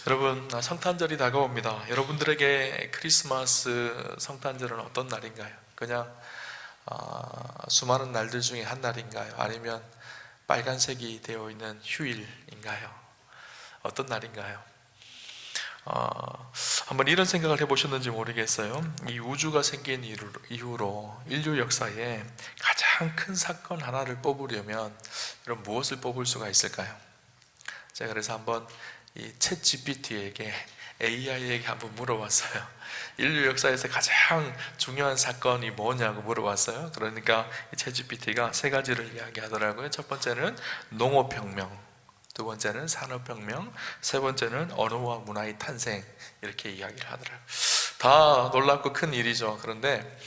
여러분, 성탄절이 다가옵니다. 여러분들에게 크리스마스 성탄절은 어떤 날인가요? 그냥 수많은 날들 중에 한 날인가요? 아니면 빨간색이 되어 있는 휴일인가요? 어떤 날인가요? 한번 이런 생각을 해보셨는지 모르겠어요. 이 우주가 생긴 이후로 인류 역사에 가장 큰 사건 하나를 뽑으려면 여러분 무엇을 뽑을 수가 있을까요? 제가 그래서 한번 이 챗 GPT에게, AI에게 한번 물어봤어요. 인류 역사에서 가장 중요한 사건이 뭐냐고 물어봤어요. 그러니까 이 챗 GPT가 세 가지를 이야기하더라고요. 첫 번째는 농업혁명, 두 번째는 산업혁명, 세 번째는 언어와 문화의 탄생, 이렇게 이야기를 하더라고요. 다 놀랍고 큰 일이죠. 그런데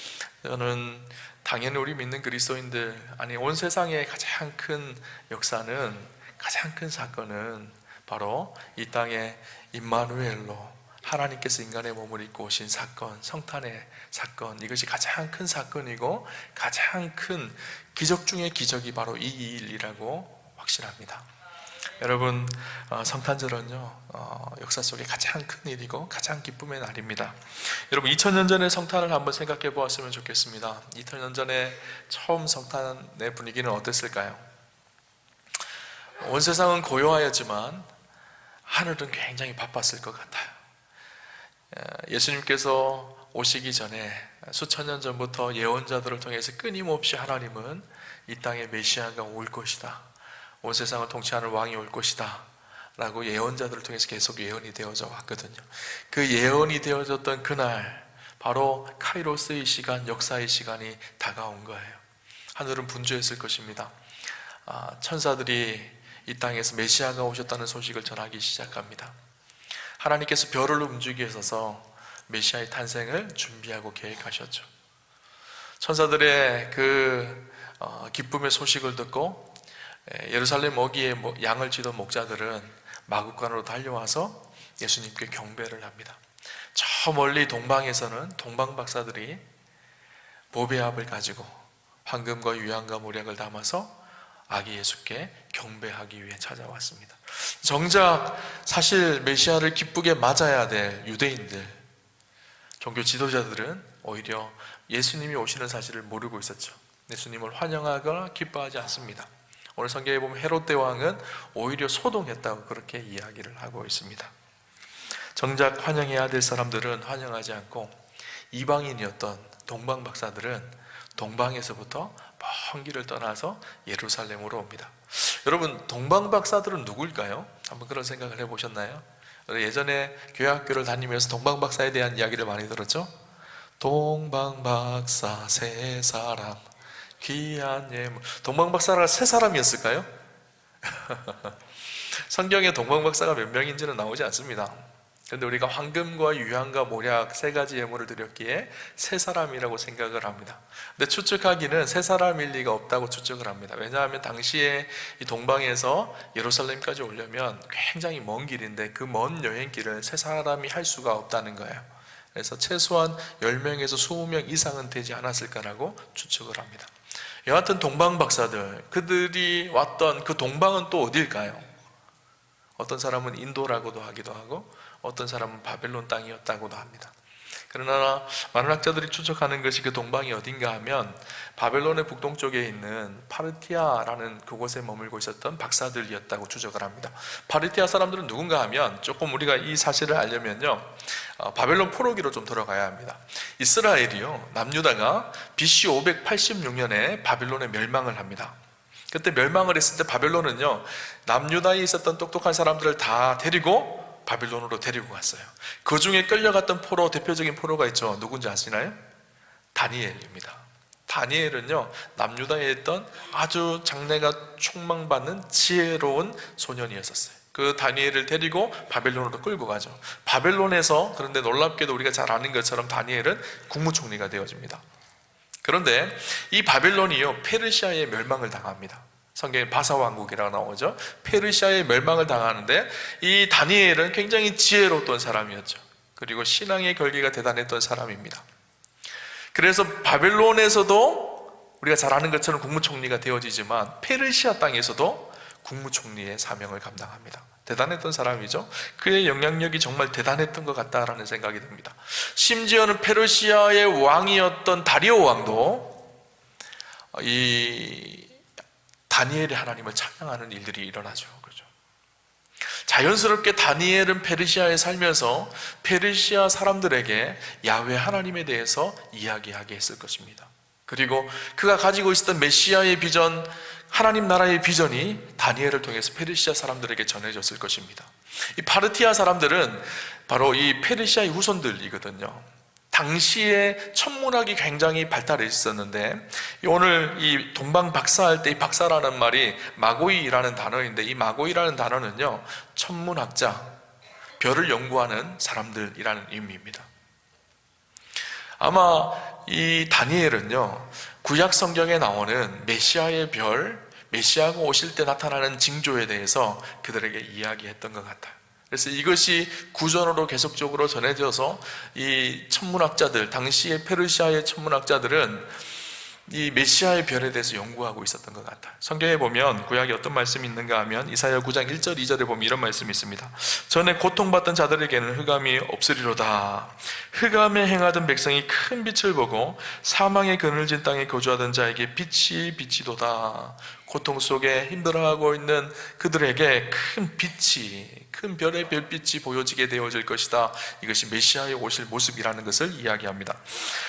저는 당연히 우리 믿는 그리스도인들, 아니 온 세상의 가장 큰 역사는, 가장 큰 사건은 바로 이 땅에 임마누엘로 하나님께서 인간의 몸을 입고 오신 사건, 성탄의 사건, 이것이 가장 큰 사건이고 가장 큰 기적 중의 기적이 바로 이 일이라고 확신합니다. 여러분, 성탄절은요 역사 속에 가장 큰 일이고 가장 기쁨의 날입니다. 여러분, 2000년 전의 성탄을 한번 생각해 보았으면 좋겠습니다. 2000년 전에 처음 성탄의 분위기는 어땠을까요? 온 세상은 고요하였지만 하늘은 굉장히 바빴을 것 같아요. 예수님께서 오시기 전에 수천 년 전부터 예언자들을 통해서 끊임없이 하나님은 이 땅에 메시아가 올 것이다, 온 세상을 통치하는 왕이 올 것이다 라고 예언자들을 통해서 계속 예언이 되어져 왔거든요. 그 예언이 되어졌던 그날, 바로 카이로스의 시간, 역사의 시간이 다가온 거예요. 하늘은 분주했을 것입니다. 천사들이 이 땅에서 메시아가 오셨다는 소식을 전하기 시작합니다. 하나님께서 별을 움직이셔서 메시아의 탄생을 준비하고 계획하셨죠. 천사들의 그 기쁨의 소식을 듣고 예루살렘 어귀에 양을 치던 목자들은 마구간으로 달려와서 예수님께 경배를 합니다. 저 멀리 동방에서는 동방박사들이 보배압을 가지고 황금과 유향과 모략을 담아서 아기 예수께 경배하기 위해 찾아왔습니다. 정작 사실 메시아를 기쁘게 맞아야 될 유대인들, 종교 지도자들은 오히려 예수님이 오시는 사실을 모르고 있었죠. 예수님을 환영하거나 기뻐하지 않습니다. 오늘 성경에 보면 헤롯 대왕은 오히려 소동했다고 그렇게 이야기를 하고 있습니다. 정작 환영해야 될 사람들은 환영하지 않고 이방인이었던 동방 박사들은 동방에서부터 먼 길을 떠나서 예루살렘으로 옵니다. 여러분, 동방 박사들은 누굴까요? 한번 그런 생각을 해보셨나요? 예전에 교회학교를 다니면서 동방 박사에 대한 이야기를 많이 들었죠? 동방 박사 세 사람 귀한 예물. 동방 박사가 세 사람이었을까요? 성경에 동방 박사가 몇 명인지는 나오지 않습니다. 그런데 우리가 황금과 유향과 모략 세 가지 예물을 드렸기에 세 사람이라고 생각을 합니다. 근데 추측하기는 세 사람일 리가 없다고 추측을 합니다. 왜냐하면 당시에 이 동방에서 예루살렘까지 오려면 굉장히 먼 길인데 그 먼 여행길을 세 사람이 할 수가 없다는 거예요. 그래서 최소한 10명에서 20명 이상은 되지 않았을까라고 추측을 합니다. 여하튼 동방 박사들, 그들이 왔던 그 동방은 또 어딜까요? 어떤 사람은 인도라고도 하기도 하고 어떤 사람은 바벨론 땅이었다고도 합니다. 그러나 많은 학자들이 추측하는 것이 그 동방이 어딘가 하면 바벨론의 북동쪽에 있는 파르티아라는 그곳에 머물고 있었던 박사들이었다고 추측을 합니다. 파르티아 사람들은 누군가 하면, 조금 우리가 이 사실을 알려면요 바벨론 포로기로 좀 돌아가야 합니다. 이스라엘이요, 남유다가 BC 586년에 바벨론에 멸망을 합니다. 그때 멸망을 했을 때 바벨론은요 남유다에 있었던 똑똑한 사람들을 다 데리고 바빌론으로 데리고 갔어요. 그 중에 끌려갔던 포로, 대표적인 포로가 있죠. 누군지 아시나요? 다니엘입니다. 다니엘은요 남유다에 있던 아주 장래가 촉망받는 지혜로운 소년이었어요. 그 다니엘을 데리고 바벨론으로 끌고 가죠. 바벨론에서, 그런데 놀랍게도 우리가 잘 아는 것처럼 다니엘은 국무총리가 되어집니다. 그런데 이 바벨론이요 페르시아의 멸망을 당합니다. 성경에 바사왕국이라고 나오죠. 페르시아의 멸망을 당하는데 이 다니엘은 굉장히 지혜로웠던 사람이었죠. 그리고 신앙의 결기가 대단했던 사람입니다. 그래서 바벨론에서도 우리가 잘 아는 것처럼 국무총리가 되어지지만 페르시아 땅에서도 국무총리의 사명을 감당합니다. 대단했던 사람이죠. 그의 영향력이 정말 대단했던 것 같다라는 생각이 듭니다. 심지어는 페르시아의 왕이었던 다리오 왕도 이 다니엘이 하나님을 찬양하는 일들이 일어나죠. 그렇죠? 자연스럽게 다니엘은 페르시아에 살면서 페르시아 사람들에게 야훼 하나님에 대해서 이야기하게 했을 것입니다. 그리고 그가 가지고 있었던 메시아의 비전, 하나님 나라의 비전이 다니엘을 통해서 페르시아 사람들에게 전해졌을 것입니다. 이 파르티아 사람들은 바로 이 페르시아의 후손들이거든요. 당시에 천문학이 굉장히 발달해 있었는데, 오늘 이 동방 박사할 때 이 박사라는 말이 마고이라는 단어인데, 이 마고이라는 단어는요, 천문학자, 별을 연구하는 사람들이라는 의미입니다. 아마 이 다니엘은요, 구약 성경에 나오는 메시아의 별, 메시아가 오실 때 나타나는 징조에 대해서 그들에게 이야기했던 것 같아요. 그래서 이것이 구전으로 계속적으로 전해져서 이 천문학자들, 당시의 페르시아의 천문학자들은 이 메시아의 별에 대해서 연구하고 있었던 것 같아요. 성경에 보면 구약에 어떤 말씀이 있는가 하면 이사야 9장 1절 2절에 보면 이런 말씀이 있습니다. 전에 고통받던 자들에게는 흑암이 없으리로다. 흑암에 행하던 백성이 큰 빛을 보고 사망의 그늘진 땅에 거주하던 자에게 빛이 비치도다. 고통 속에 힘들어하고 있는 그들에게 큰 빛이, 큰 별의 별빛이 보여지게 되어질 것이다. 이것이 메시아의 오실 모습이라는 것을 이야기합니다.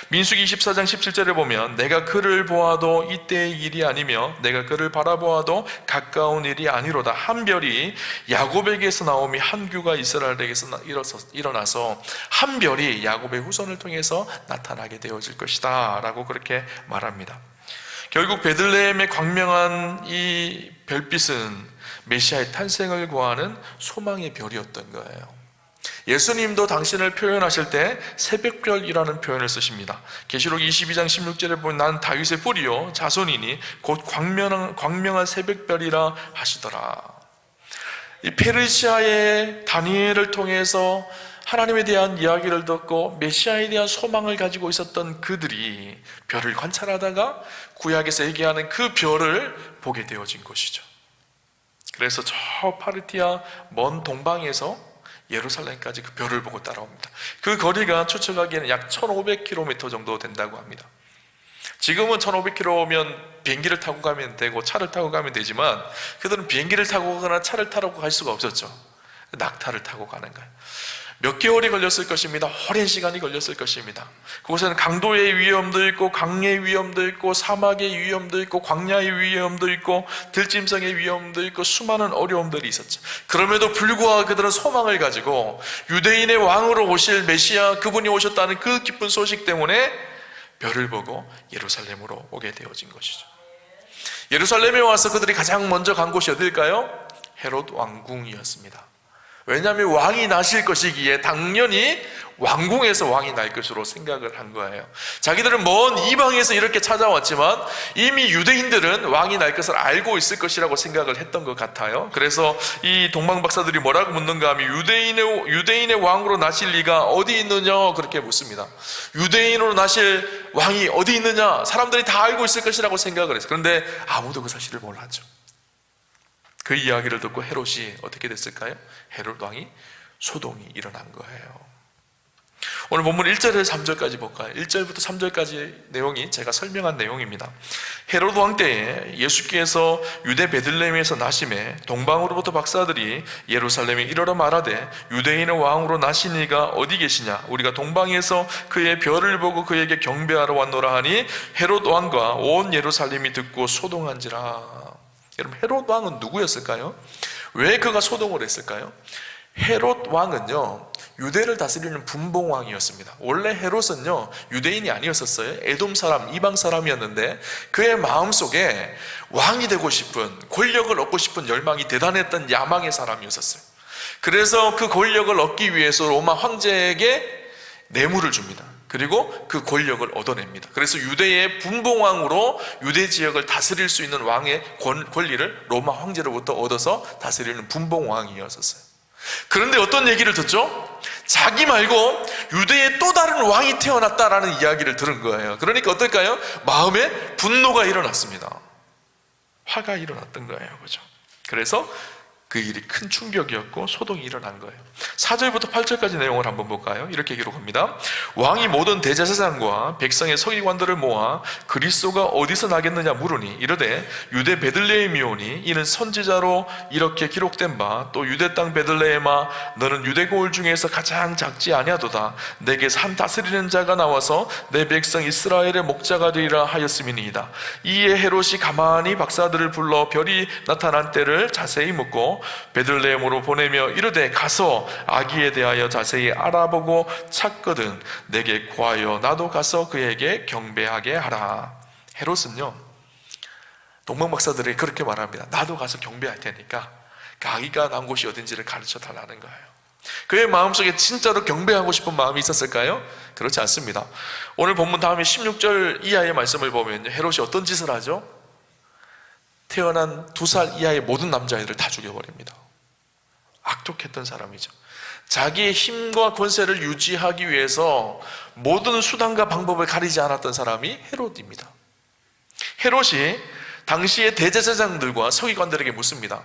민수기 24장 17절에 보면 내가 그를 보아도 이때의 일이 아니며 내가 그를 바라보아도 가까운 일이 아니로다. 한 별이 야곱에게서 나오며 한 규가 이스라엘에게서 일어나서 한 별이 야곱의 후손을 통해서 나타나게 되어질 것이다 라고 그렇게 말합니다. 결국 베들레헴의 광명한 이 별빛은 메시아의 탄생을 구하는 소망의 별이었던 거예요. 예수님도 당신을 표현하실 때 새벽별이라는 표현을 쓰십니다. 계시록 22장 16절에 보면 난 다윗의 뿌리요 자손이니 곧 광명한 새벽별이라 하시더라. 이 페르시아의 다니엘을 통해서 하나님에 대한 이야기를 듣고 메시아에 대한 소망을 가지고 있었던 그들이 별을 관찰하다가 구약에서 얘기하는 그 별을 보게 되어진 것이죠. 그래서 저 파르티아 먼 동방에서 예루살렘까지 그 별을 보고 따라옵니다. 그 거리가 추측하기에는 약 1500km 정도 된다고 합니다. 지금은 1500km면 비행기를 타고 가면 되고 차를 타고 가면 되지만 그들은 비행기를 타고 가거나 차를 타고 갈 수가 없었죠. 낙타를 타고 가는 거예요. 몇 개월이 걸렸을 것입니다. 오랜 시간이 걸렸을 것입니다. 그곳에는 강도의 위험도 있고 강의 위험도 있고 사막의 위험도 있고 광야의 위험도 있고 들짐승의 위험도 있고 수많은 어려움들이 있었죠. 그럼에도 불구하고 그들은 소망을 가지고 유대인의 왕으로 오실 메시아 그분이 오셨다는 그 기쁜 소식 때문에 별을 보고 예루살렘으로 오게 되어진 것이죠. 예루살렘에 와서 그들이 가장 먼저 간 곳이 어딜까요? 헤롯 왕궁이었습니다. 왜냐하면 왕이 나실 것이기에 당연히 왕궁에서 왕이 날 것으로 생각을 한 거예요. 자기들은 먼 이방에서 이렇게 찾아왔지만 이미 유대인들은 왕이 날 것을 알고 있을 것이라고 생각을 했던 것 같아요. 그래서 이 동방 박사들이 뭐라고 묻는가 하면 유대인의 왕으로 나실 리가 어디 있느냐 그렇게 묻습니다. 유대인으로 나실 왕이 어디 있느냐 사람들이 다 알고 있을 것이라고 생각을 했어요. 그런데 아무도 그 사실을 몰랐죠. 그 이야기를 듣고 헤롯이 어떻게 됐을까요? 헤롯 왕이 소동이 일어난 거예요. 오늘 본문 1절에서 3절까지 볼까요? 1절부터 3절까지 내용이 제가 설명한 내용입니다. 헤롯 왕 때에 예수께서 유대 베들레헴에서 나심에 동방으로부터 박사들이 예루살렘에 이르러 말하되 유대인의 왕으로 나신 이가 어디 계시냐? 우리가 동방에서 그의 별을 보고 그에게 경배하러 왔노라 하니 헤롯 왕과 온 예루살렘이 듣고 소동한지라. 여러분 헤롯 왕은 누구였을까요? 왜 그가 소동을 했을까요? 헤롯 왕은요 유대를 다스리는 분봉왕이었습니다. 원래 헤롯은요 유대인이 아니었었어요. 에돔 사람, 이방 사람이었는데 그의 마음속에 왕이 되고 싶은, 권력을 얻고 싶은 열망이 대단했던 야망의 사람이었어요. 그래서 그 권력을 얻기 위해서 로마 황제에게 뇌물을 줍니다. 그리고 그 권력을 얻어냅니다. 그래서 유대의 분봉왕으로 유대 지역을 다스릴 수 있는 왕의 권리를 로마 황제로부터 얻어서 다스리는 분봉왕이었어요. 그런데 어떤 얘기를 듣죠? 자기 말고 유대에 또 다른 왕이 태어났다라는 이야기를 들은 거예요. 그러니까 어떨까요? 마음에 분노가 일어났습니다. 화가 일어났던 거예요. 그죠? 그래서 그 일이 큰 충격이었고 소동이 일어난 거예요. 4절부터 8절까지 내용을 한번 볼까요? 이렇게 기록합니다. 왕이 모든 대제사장과 백성의 서기관들을 모아 그리스도가 어디서 나겠느냐 물으니 이르되 유대 베들레헴이오니 이는 선지자로 이렇게 기록된 바 또 유대 땅 베들레헴아 너는 유대 고을 중에서 가장 작지 아니하도다. 내게서 한 다스리는 자가 나와서 내 백성 이스라엘의 목자가 되리라 하였음이니이다. 이에 헤롯이 가만히 박사들을 불러 별이 나타난 때를 자세히 묻고 베들레헴으로 보내며 이르되 가서 아기에 대하여 자세히 알아보고 찾거든 내게 구하여 나도 가서 그에게 경배하게 하라. 헤롯은요 동방박사들에게 그렇게 말합니다. 나도 가서 경배할 테니까 그 아기가 난 곳이 어딘지를 가르쳐 달라는 거예요. 그의 마음속에 진짜로 경배하고 싶은 마음이 있었을까요? 그렇지 않습니다. 오늘 본문 다음에 16절 이하의 말씀을 보면 헤롯이 어떤 짓을 하죠? 태어난 2살 이하의 모든 남자애들 다 죽여버립니다. 악독했던 사람이죠. 자기의 힘과 권세를 유지하기 위해서 모든 수단과 방법을 가리지 않았던 사람이 헤롯입니다. 헤롯이 당시의 대제사장들과 서기관들에게 묻습니다.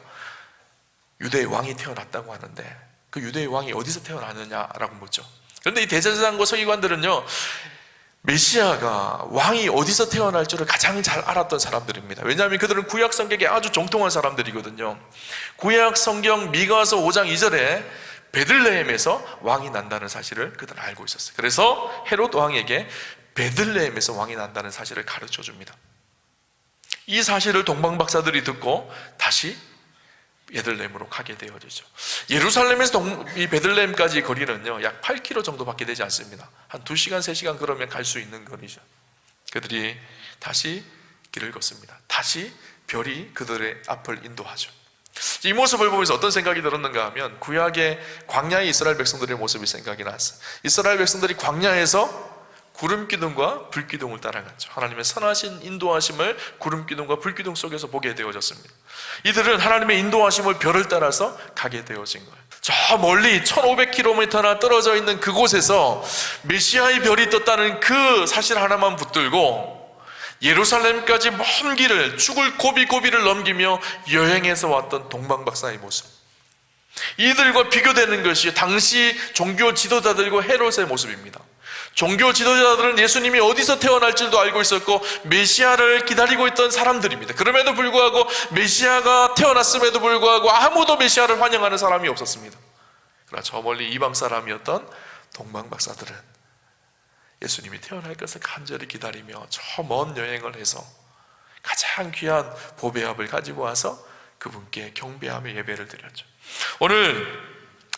유대의 왕이 태어났다고 하는데 그 유대의 왕이 어디서 태어나느냐라고 묻죠. 그런데 이 대제사장과 서기관들은요 메시아가 왕이 어디서 태어날 줄을 가장 잘 알았던 사람들입니다. 왜냐하면 그들은 구약 성경에 아주 정통한 사람들이거든요. 구약 성경 미가서 5장 2절에 베들레헴에서 왕이 난다는 사실을 그들은 알고 있었어요. 그래서 헤롯 왕에게 베들레헴에서 왕이 난다는 사실을 가르쳐 줍니다. 이 사실을 동방박사들이 듣고 다시 베들레헴으로 가게 되어지죠. 예루살렘에서 이 베들레헴까지 거리는요 약 8km 정도밖에 되지 않습니다. 한 2시간 3시간 그러면 갈 수 있는 거리죠. 그들이 다시 길을 걷습니다. 다시 별이 그들의 앞을 인도하죠. 이 모습을 보면서 어떤 생각이 들었는가 하면 구약의 광야의 이스라엘 백성들의 모습이 생각이 났어요. 이스라엘 백성들이 광야에서 구름기둥과 불기둥을 따라갔죠. 하나님의 선하신 인도하심을 구름기둥과 불기둥 속에서 보게 되어졌습니다. 이들은 하나님의 인도하심을 별을 따라서 가게 되어진 거예요. 저 멀리 1500km나 떨어져 있는 그곳에서 메시아의 별이 떴다는 그 사실 하나만 붙들고 예루살렘까지 먼 길을 죽을 고비고비를 넘기며 여행해서 왔던 동방박사의 모습, 이들과 비교되는 것이 당시 종교 지도자들과 헤롯의 모습입니다. 종교 지도자들은 예수님이 어디서 태어날지도 알고 있었고 메시아를 기다리고 있던 사람들입니다. 그럼에도 불구하고 메시아가 태어났음에도 불구하고 아무도 메시아를 환영하는 사람이 없었습니다. 그러나 저 멀리 이방 사람이었던 동방박사들은 예수님이 태어날 것을 간절히 기다리며 저 먼 여행을 해서 가장 귀한 보배합을 가지고 와서 그분께 경배하며 예배를 드렸죠. 오늘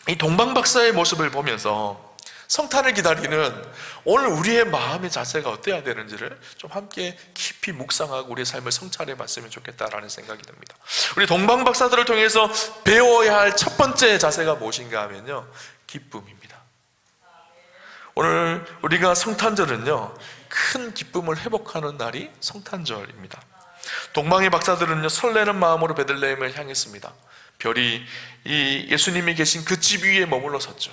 이 동방박사의 모습을 보면서 성탄을 기다리는 오늘 우리의 마음의 자세가 어때야 되는지를 좀 함께 깊이 묵상하고 우리의 삶을 성찰해 봤으면 좋겠다라는 생각이 듭니다. 우리 동방박사들을 통해서 배워야 할 첫 번째 자세가 무엇인가 하면요, 기쁨입니다. 오늘 우리가 성탄절은요, 큰 기쁨을 회복하는 날이 성탄절입니다. 동방의 박사들은요, 설레는 마음으로 베들레헴을 향했습니다. 별이 이 예수님이 계신 그 집 위에 머물러 섰죠.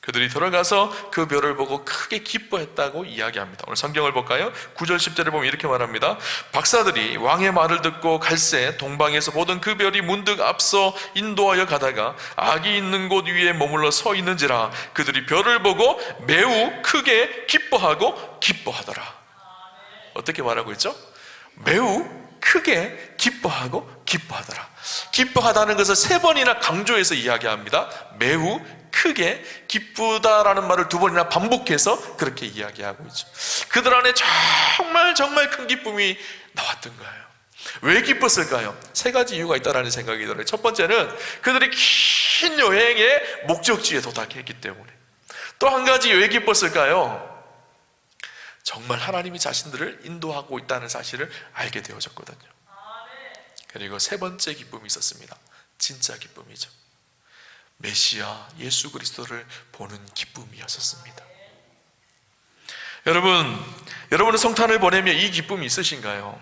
그들이 들어가서 그 별을 보고 크게 기뻐했다고 이야기합니다. 오늘 성경을 볼까요? 9절 10절에 보면 이렇게 말합니다. 박사들이 왕의 말을 듣고 갈새 동방에서 보던 그 별이 문득 앞서 인도하여 가다가 아기 있는 곳 위에 머물러 서 있는지라 그들이 별을 보고 매우 크게 기뻐하더라. 어떻게 말하고 있죠? 매우 크게 기뻐하더라. 기뻐하다는 것을 3번이나 강조해서 이야기합니다. 매우 크게 기쁘다라는 말을 2번이나 반복해서 그렇게 이야기하고 있죠. 그들 안에 정말 큰 기쁨이 나왔던 거예요. 왜 기뻤을까요? 3가지 이유가 있다는 생각이 들어요. 첫 번째는 그들이 긴 여행의 목적지에 도착했기 때문에. 또 한 가지 왜 기뻤을까요? 정말 하나님이 자신들을 인도하고 있다는 사실을 알게 되어졌거든요. 그리고 3번째 기쁨이 있었습니다. 진짜 기쁨이죠. 메시아 예수 그리스도를 보는 기쁨이었습니다. 여러분은 성탄을 보내며 이 기쁨이 있으신가요?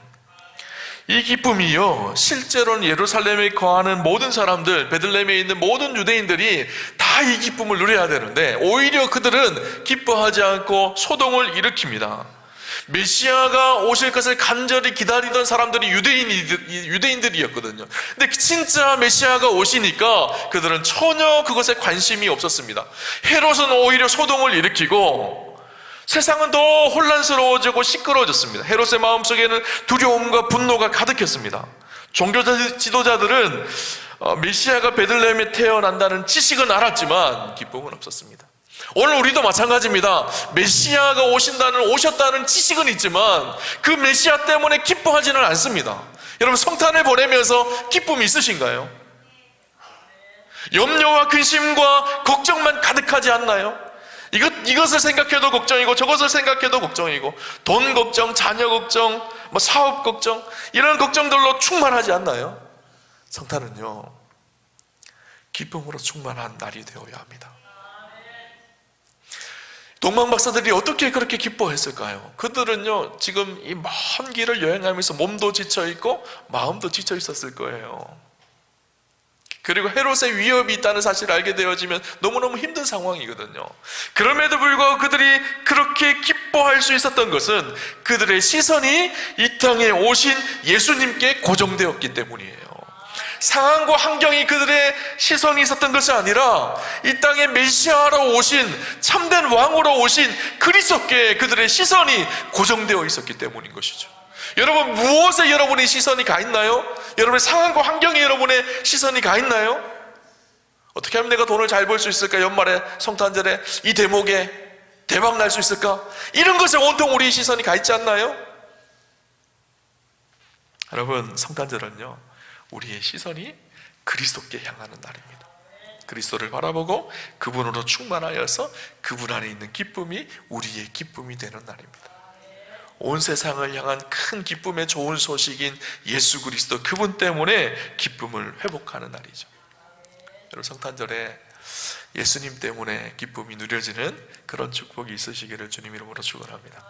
이 기쁨이요, 실제로는 예루살렘에 거하는 모든 사람들, 베들레헴에 있는 모든 유대인들이 다 이 기쁨을 누려야 되는데 오히려 그들은 기뻐하지 않고 소동을 일으킵니다. 메시아가 오실 것을 간절히 기다리던 사람들이 유대인들이었거든요. 근데 진짜 메시아가 오시니까 그들은 전혀 그것에 관심이 없었습니다. 헤롯은 오히려 소동을 일으키고 세상은 더 혼란스러워지고 시끄러워졌습니다. 헤롯의 마음속에는 두려움과 분노가 가득했습니다. 종교 지도자들은 메시아가 베들레헴에 태어난다는 지식은 알았지만 기쁨은 없었습니다. 오늘 우리도 마찬가지입니다. 메시아가 오셨다는 지식은 있지만 그 메시아 때문에 기뻐하지는 않습니다. 여러분, 성탄을 보내면서 기쁨이 있으신가요? 염려와 근심과 걱정만 가득하지 않나요? 이것을 생각해도 걱정이고 저것을 생각해도 걱정이고, 돈 걱정, 자녀 걱정, 사업 걱정, 이런 걱정들로 충만하지 않나요? 성탄은요, 기쁨으로 충만한 날이 되어야 합니다. 동방 박사들이 어떻게 그렇게 기뻐했을까요? 그들은요, 지금 이 먼 길을 여행하면서 몸도 지쳐있고 마음도 지쳐 있었을 거예요. 그리고 헤롯의 위협이 있다는 사실을 알게 되어지면 너무너무 힘든 상황이거든요. 그럼에도 불구하고 그들이 그렇게 기뻐할 수 있었던 것은 그들의 시선이 이 땅에 오신 예수님께 고정되었기 때문이에요. 상황과 환경이 그들의 시선이 있었던 것이 아니라 이 땅에 메시아로 오신, 참된 왕으로 오신 그리스도께 그들의 시선이 고정되어 있었기 때문인 것이죠. 여러분, 무엇에 여러분의 시선이 가 있나요? 여러분의 상황과 환경에 여러분의 시선이 가 있나요? 어떻게 하면 내가 돈을 잘 벌 수 있을까? 연말에, 성탄절에 이 대목에 대박 날 수 있을까? 이런 것에 온통 우리의 시선이 가 있지 않나요? 여러분, 성탄절은요, 우리의 시선이 그리스도께 향하는 날입니다. 그리스도를 바라보고 그분으로 충만하여서 그분 안에 있는 기쁨이 우리의 기쁨이 되는 날입니다. 온 세상을 향한 큰 기쁨의 좋은 소식인 예수 그리스도, 그분 때문에 기쁨을 회복하는 날이죠. 여러분, 성탄절에 예수님 때문에 기쁨이 누려지는 그런 축복이 있으시기를 주님 이름으로 축원합니다.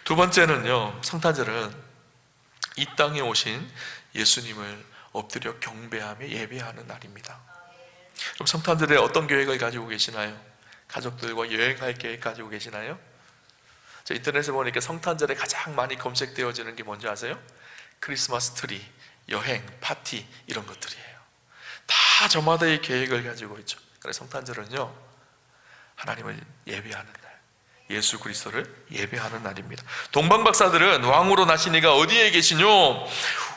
두 번째는요, 성탄절은 이 땅에 오신 예수님을 엎드려 경배하며 예배하는 날입니다. 그럼 성탄절에 어떤 계획을 가지고 계시나요? 가족들과 여행할 계획 가지고 계시나요? 저 인터넷에 보니까 성탄절에 가장 많이 검색되어지는 게 뭔지 아세요? 크리스마스 트리, 여행, 파티, 이런 것들이에요. 다 저마다의 계획을 가지고 있죠. 그래서 성탄절은요, 하나님을 예배하는 날, 예수 그리스도를 예배하는 날입니다. 동방 박사들은 왕으로 나신 이가 어디에 계시뇨?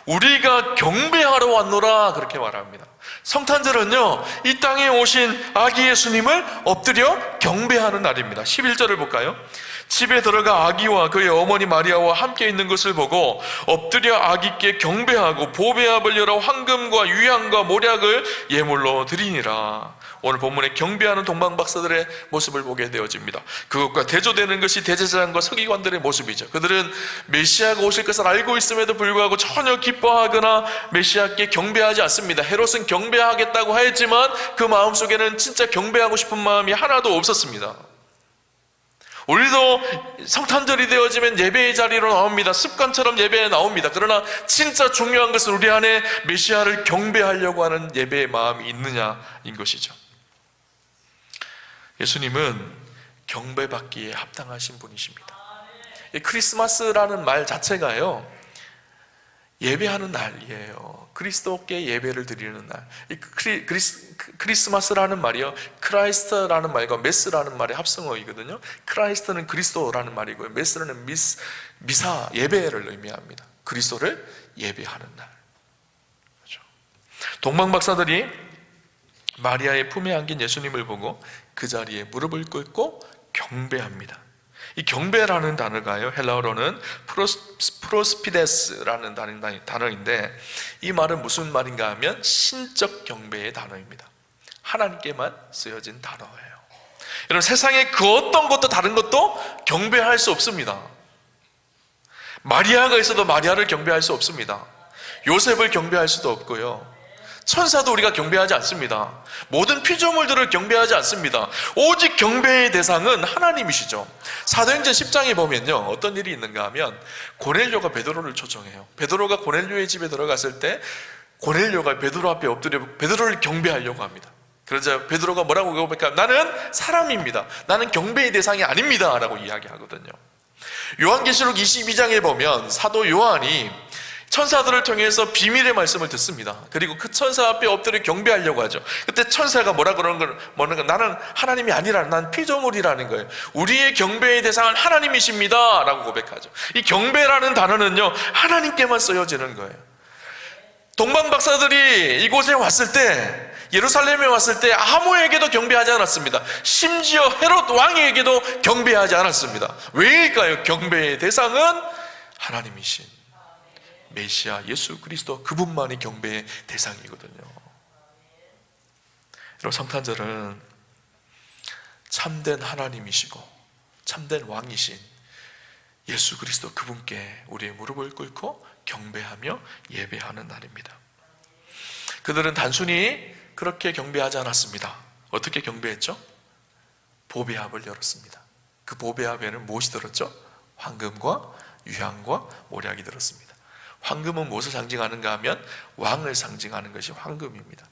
우리가 경배하러 왔노라, 그렇게 말합니다. 성탄절은요, 이 땅에 오신 아기 예수님을 엎드려 경배하는 날입니다. 11절을 볼까요? 집에 들어가 아기와 그의 어머니 마리아와 함께 있는 것을 보고 엎드려 아기께 경배하고 보배압을 열어 황금과 유향과 모략을 예물로 드리니라. 오늘 본문에 경배하는 동방 박사들의 모습을 보게 되어집니다. 그것과 대조되는 것이 대제사장과 서기관들의 모습이죠. 그들은 메시아가 오실 것을 알고 있음에도 불구하고 전혀 기뻐하거나 메시아께 경배하지 않습니다. 헤롯은 경배하겠다고 하였지만 그 마음속에는 진짜 경배하고 싶은 마음이 하나도 없었습니다. 우리도 성탄절이 되어지면 예배의 자리로 나옵니다. 습관처럼 예배에 나옵니다. 그러나 진짜 중요한 것은 우리 안에 메시아를 경배하려고 하는 예배의 마음이 있느냐인 것이죠. 예수님은 경배받기에 합당하신 분이십니다. 크리스마스라는 말 자체가요, 예배하는 날이에요. 그리스도께 예배를 드리는 날. 크리스마스라는 말이요, 크라이스트라는 말과 메스라는 말의 합성어이거든요. 크라이스트는 그리스도라는 말이고요, 메스는 미사, 예배를 의미합니다. 그리스도를 예배하는 날. 그렇죠? 동방 박사들이 마리아의 품에 안긴 예수님을 보고 그 자리에 무릎을 꿇고 경배합니다. 이 경배라는 단어가요, 헬라어로는 프로스피데스라는 단어인데, 이 말은 무슨 말인가 하면 신적 경배의 단어입니다. 하나님께만 쓰여진 단어예요. 여러분, 세상에 그 어떤 것도 다른 것도 경배할 수 없습니다. 마리아가 있어도 마리아를 경배할 수 없습니다. 요셉을 경배할 수도 없고요, 천사도 우리가 경배하지 않습니다. 모든 피조물들을 경배하지 않습니다. 오직 경배의 대상은 하나님이시죠. 사도행전 10장에 보면요, 어떤 일이 있는가 하면 고넬료가 베드로를 초청해요. 베드로가 고넬료의 집에 들어갔을 때 고넬료가 베드로 앞에 엎드려 베드로를 경배하려고 합니다. 그러자 베드로가 뭐라고 고백할까? 나는 사람입니다. 나는 경배의 대상이 아닙니다 라고 이야기하거든요. 요한계시록 22장에 보면 사도 요한이 천사들을 통해서 비밀의 말씀을 듣습니다. 그리고 그 천사 앞에 엎드려 경배하려고 하죠. 그때 천사가 뭐라 그러는 걸, 나는 하나님이 아니라 난 피조물이라는 거예요. 우리의 경배의 대상은 하나님이십니다 라고 고백하죠. 이 경배라는 단어는요, 하나님께만 쓰여지는 거예요. 동방 박사들이 이곳에 왔을 때, 예루살렘에 왔을 때 아무에게도 경배하지 않았습니다. 심지어 헤롯 왕에게도 경배하지 않았습니다. 왜일까요? 경배의 대상은 하나님이신 메시아 예수 그리스도, 그분만이 경배의 대상이거든요. 여러분, 성탄절은 참된 하나님이시고 참된 왕이신 예수 그리스도, 그분께 우리의 무릎을 꿇고 경배하며 예배하는 날입니다. 그들은 단순히 그렇게 경배하지 않았습니다. 어떻게 경배했죠? 보배합을 열었습니다. 그 보배합에는 무엇이 들었죠? 황금과 유향과 몰약이 들었습니다. 황금은 무엇을 상징하는가 하면 왕을 상징하는 것이 황금입니다.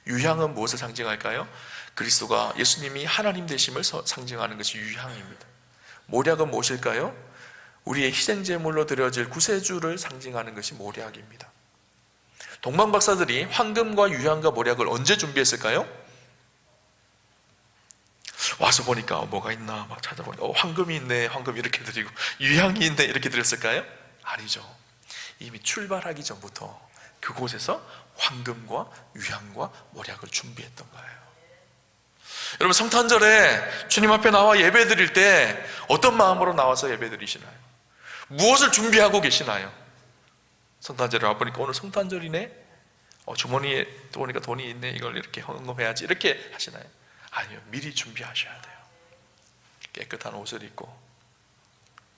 유향은 무엇을 상징할까요? 그리스도가, 예수님이 하나님 되심을 상징하는 것이 유향입니다. 몰약은 무엇일까요? 우리의 희생제물로 드려질 구세주를 상징하는 것이 몰약입니다. 동방박사들이 황금과 유향과 몰약을 언제 준비했을까요? 와서 보니까 뭐가 있나 막 찾아보니까 황금이 있네, 황금 이렇게 드리고, 유향이 있네 이렇게 드렸을까요? 아니죠. 이미 출발하기 전부터 그곳에서 황금과 유향과 몰약을 준비했던 거예요. 여러분, 성탄절에 주님 앞에 나와 예배 드릴 때 어떤 마음으로 나와서 예배 드리시나요? 무엇을 준비하고 계시나요? 성탄절에 와보니까 오늘 성탄절이네? 주머니에 보니까 돈이 있네, 이걸 이렇게 헌금해야지, 이렇게 하시나요? 아니요, 미리 준비하셔야 돼요. 깨끗한 옷을 입고,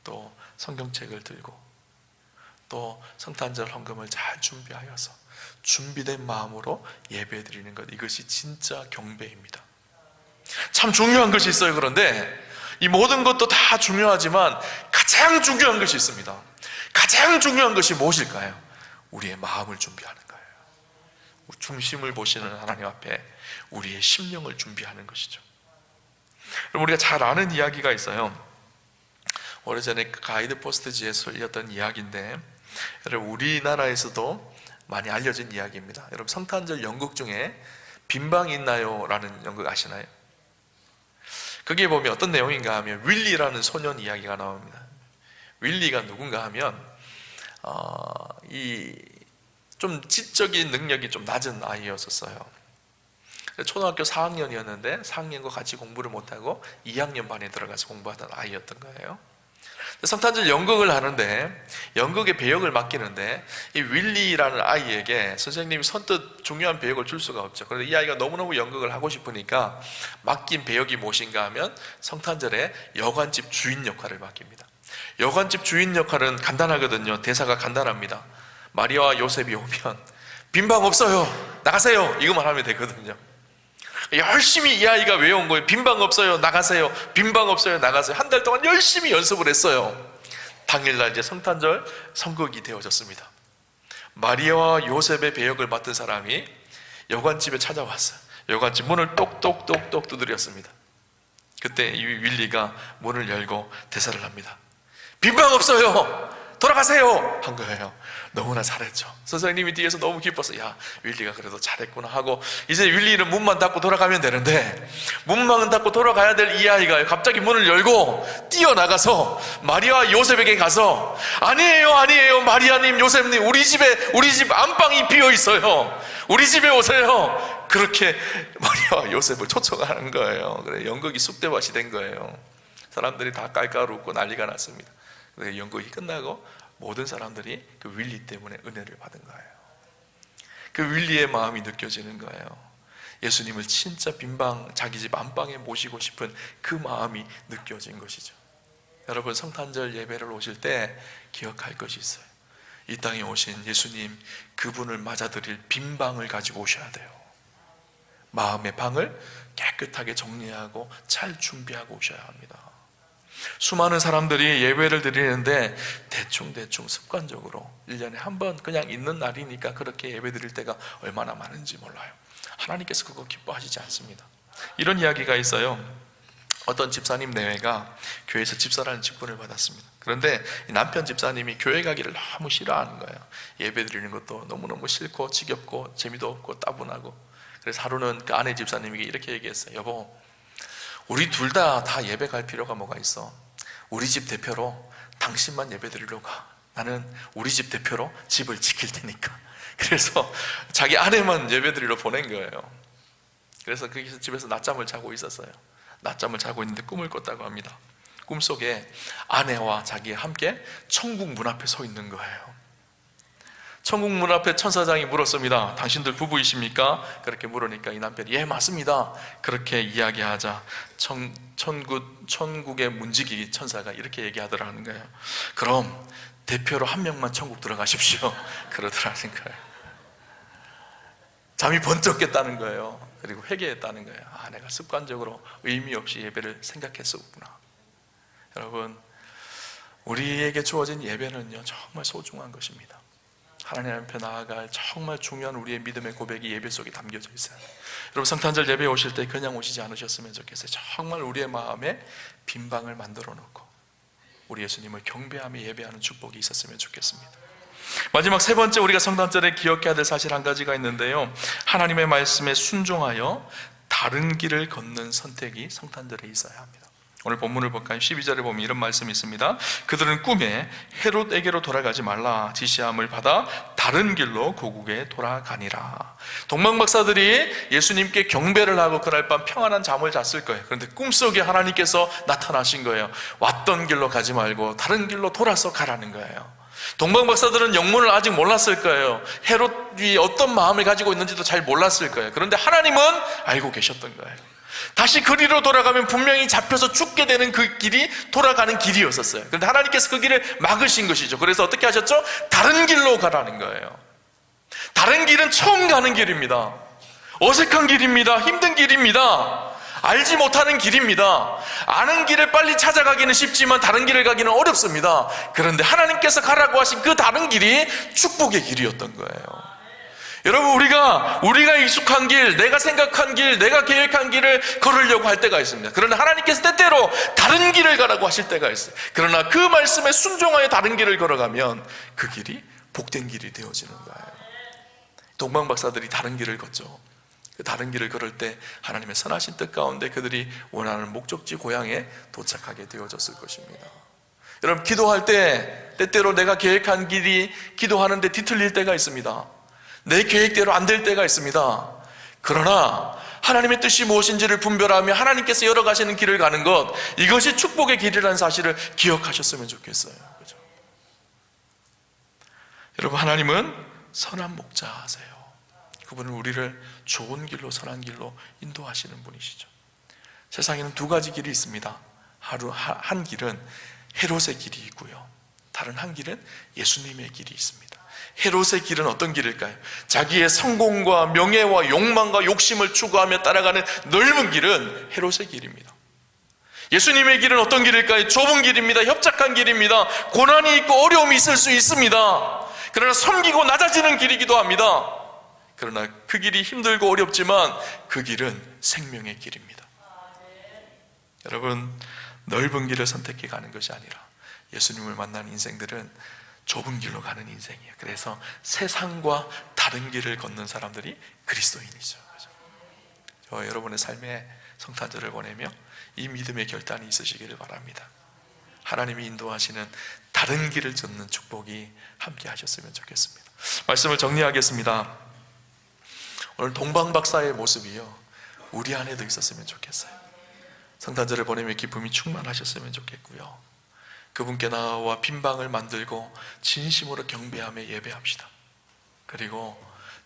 또 성경책을 들고, 또 성탄절 헌금을 잘 준비하여서 준비된 마음으로 예배 드리는 것, 이것이 진짜 경배입니다. 참 중요한 것이 있어요. 그런데 이 모든 것도 다 중요하지만 가장 중요한 것이 있습니다. 가장 중요한 것이 무엇일까요? 우리의 마음을 준비하는 거예요. 중심을 보시는 하나님 앞에 우리의 심령을 준비하는 것이죠. 여러분, 우리가 잘 아는 이야기가 있어요. 오래전에 가이드 포스트지에 실렸던 이야기인데, 여러분, 우리나라에서도 많이 알려진 이야기입니다. 여러분, 성탄절 연극 중에 빈방 있나요? 라는 연극 아시나요? 거기에 보면 어떤 내용인가 하면 윌리라는 소년 이야기가 나옵니다. 윌리가 누군가 하면 좀 지적인 능력이 좀 낮은 아이였었어요. 초등학교 4학년이었는데 4학년과 같이 공부를 못하고 2학년 반에 들어가서 공부하던 아이였던 거예요. 성탄절 연극을 하는데, 연극의 배역을 맡기는데, 이 윌리라는 아이에게 선생님이 선뜻 중요한 배역을 줄 수가 없죠. 그런데 이 아이가 너무너무 연극을 하고 싶으니까 맡긴 배역이 무엇인가 하면 성탄절에 여관집 주인 역할을 맡깁니다. 여관집 주인 역할은 간단하거든요. 대사가 간단합니다. 마리아와 요셉이 오면 빈방 없어요, 나가세요, 이것만 하면 되거든요. 열심히 이 아이가 외운 거예요. 빈방 없어요, 나가세요. 빈방 없어요, 나가세요. 한 달 동안 열심히 연습을 했어요. 당일날 이제 성탄절 선곡이 되어졌습니다. 마리아와 요셉의 배역을 맡은 사람이 여관집에 찾아왔어요. 여관집 문을 똑똑똑똑 두드렸습니다. 그때 이 윌리가 문을 열고 대사를 합니다. 빈방 없어요, 돌아가세요, 한 거예요. 너무나 잘했죠. 선생님이 뒤에서 너무 기뻐서, 야, 윌리가 그래도 잘했구나 하고, 이제 윌리는 문만 닫고 돌아가면 되는데, 문만 닫고 돌아가야 될 이 아이가 갑자기 문을 열고 뛰어나가서 마리아와 요셉에게 가서, 아니에요 마리아님, 요셉님, 우리 집 안방이 비어 있어요, 우리 집에 오세요. 그렇게 마리아와 요셉을 초청하는 거예요. 그래, 연극이 쑥대밭이 된 거예요. 사람들이 다 깔깔 웃고 난리가 났습니다. 그래, 연극이 끝나고 모든 사람들이 그 윌리 때문에 은혜를 받은 거예요. 그 윌리의 마음이 느껴지는 거예요. 예수님을 진짜 빈방, 자기 집 안방에 모시고 싶은 그 마음이 느껴진 것이죠. 여러분, 성탄절 예배를 오실 때 기억할 것이 있어요. 이 땅에 오신 예수님, 그분을 맞아들일 빈방을 가지고 오셔야 돼요. 마음의 방을 깨끗하게 정리하고 잘 준비하고 오셔야 합니다. 수많은 사람들이 예배를 드리는데 대충 습관적으로 1년에 한 번 그냥 있는 날이니까 그렇게 예배 드릴 때가 얼마나 많은지 몰라요. 하나님께서 그거 기뻐하시지 않습니다. 이런 이야기가 있어요. 어떤 집사님 내외가 교회에서 집사라는 직분을 받았습니다. 그런데 이 남편 집사님이 교회 가기를 너무 싫어하는 거예요. 예배 드리는 것도 너무너무 싫고 지겹고 재미도 없고 따분하고. 그래서 하루는 그 아내 집사님에게 이렇게 얘기했어요. 여보, 우리 둘 다 예배 갈 필요가 뭐가 있어? 우리 집 대표로 당신만 예배 드리러 가. 나는 우리 집 대표로 집을 지킬 테니까. 그래서 자기 아내만 예배 드리러 보낸 거예요. 그래서 거기서 집에서 낮잠을 자고 있었어요. 낮잠을 자고 있는데 꿈을 꿨다고 합니다. 꿈속에 아내와 자기가 함께 천국 문 앞에 서 있는 거예요. 천국 문 앞에 천사장이 물었습니다. 당신들 부부이십니까? 그렇게 물으니까 이 남편이 예 맞습니다. 그렇게 이야기하자 천국의 문지기 천사가 이렇게 얘기하더라는 거예요. 그럼 대표로 한 명만 천국 들어가십시오. 그러더라는 거예요. 잠이 번쩍 깼다는 거예요. 그리고 회개했다는 거예요. 내가 습관적으로 의미 없이 예배를 생각했었구나. 여러분, 우리에게 주어진 예배는요 정말 소중한 것입니다. 하나님 앞에 나아갈 정말 중요한 우리의 믿음의 고백이 예배 속에 담겨져 있어요. 여러분, 성탄절 예배에 오실 때 그냥 오시지 않으셨으면 좋겠어요. 정말 우리의 마음에 빈 방을 만들어 놓고 우리 예수님을 경배하며 예배하는 축복이 있었으면 좋겠습니다. 마지막 세 번째, 우리가 성탄절에 기억해야 될 사실 한 가지가 있는데요, 하나님의 말씀에 순종하여 다른 길을 걷는 선택이 성탄절에 있어야 합니다. 오늘 본문을 볼까요? 12절에 보면 이런 말씀이 있습니다. 그들은 꿈에 헤롯에게로 돌아가지 말라 지시함을 받아 다른 길로 고국에 돌아가니라. 동방박사들이 예수님께 경배를 하고 그날 밤 평안한 잠을 잤을 거예요. 그런데 꿈속에 하나님께서 나타나신 거예요. 왔던 길로 가지 말고 다른 길로 돌아서 가라는 거예요. 동방박사들은 영문을 아직 몰랐을 거예요. 헤롯이 어떤 마음을 가지고 있는지도 잘 몰랐을 거예요. 그런데 하나님은 알고 계셨던 거예요. 다시 그리로 돌아가면 분명히 잡혀서 죽게 되는 그 길이 돌아가는 길이었었어요. 그런데 하나님께서 그 길을 막으신 것이죠. 그래서 어떻게 하셨죠? 다른 길로 가라는 거예요. 다른 길은 처음 가는 길입니다. 어색한 길입니다. 힘든 길입니다. 알지 못하는 길입니다. 아는 길을 빨리 찾아가기는 쉽지만 다른 길을 가기는 어렵습니다. 그런데 하나님께서 가라고 하신 그 다른 길이 축복의 길이었던 거예요. 여러분, 우리가 익숙한 길, 내가 생각한 길, 내가 계획한 길을 걸으려고 할 때가 있습니다. 그러나 하나님께서 때때로 다른 길을 가라고 하실 때가 있어요. 그러나 그 말씀에 순종하여 다른 길을 걸어가면 그 길이 복된 길이 되어지는 거예요. 동방박사들이 다른 길을 걷죠. 그 다른 길을 걸을 때 하나님의 선하신 뜻 가운데 그들이 원하는 목적지 고향에 도착하게 되어졌을 것입니다. 여러분, 기도할 때 때때로 내가 계획한 길이 기도하는데 뒤틀릴 때가 있습니다. 내 계획대로 안 될 때가 있습니다. 그러나 하나님의 뜻이 무엇인지를 분별하며 하나님께서 열어가시는 길을 가는 것, 이것이 축복의 길이라는 사실을 기억하셨으면 좋겠어요. 그렇죠? 여러분, 하나님은 선한 목자세요. 그분은 우리를 좋은 길로, 선한 길로 인도하시는 분이시죠. 세상에는 두 가지 길이 있습니다. 한 길은 헤롯의 길이 있고요, 다른 한 길은 예수님의 길이 있습니다. 헤롯의 길은 어떤 길일까요? 자기의 성공과 명예와 욕망과 욕심을 추구하며 따라가는 넓은 길은 헤롯의 길입니다. 예수님의 길은 어떤 길일까요? 좁은 길입니다. 협착한 길입니다. 고난이 있고 어려움이 있을 수 있습니다. 그러나 섬기고 낮아지는 길이기도 합니다. 그러나 그 길이 힘들고 어렵지만 그 길은 생명의 길입니다. 여러분, 넓은 길을 선택해 가는 것이 아니라 예수님을 만난 인생들은 좁은 길로 가는 인생이에요. 그래서 세상과 다른 길을 걷는 사람들이 그리스도인이죠. 저 여러분의 삶에 성탄절을 보내며 이 믿음의 결단이 있으시기를 바랍니다. 하나님이 인도하시는 다른 길을 걷는 축복이 함께 하셨으면 좋겠습니다. 말씀을 정리하겠습니다. 오늘 동방박사의 모습이요, 우리 안에도 있었으면 좋겠어요. 성탄절을 보내며 기쁨이 충만하셨으면 좋겠고요, 그분께 나와 빈방을 만들고 진심으로 경배하며 예배합시다. 그리고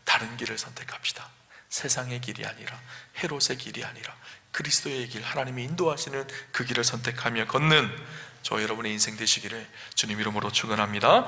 다른 길을 선택합시다. 세상의 길이 아니라, 헤롯의 길이 아니라 그리스도의 길, 하나님이 인도하시는 그 길을 선택하며 걷는 저 여러분의 인생 되시기를 주님 이름으로 축원합니다.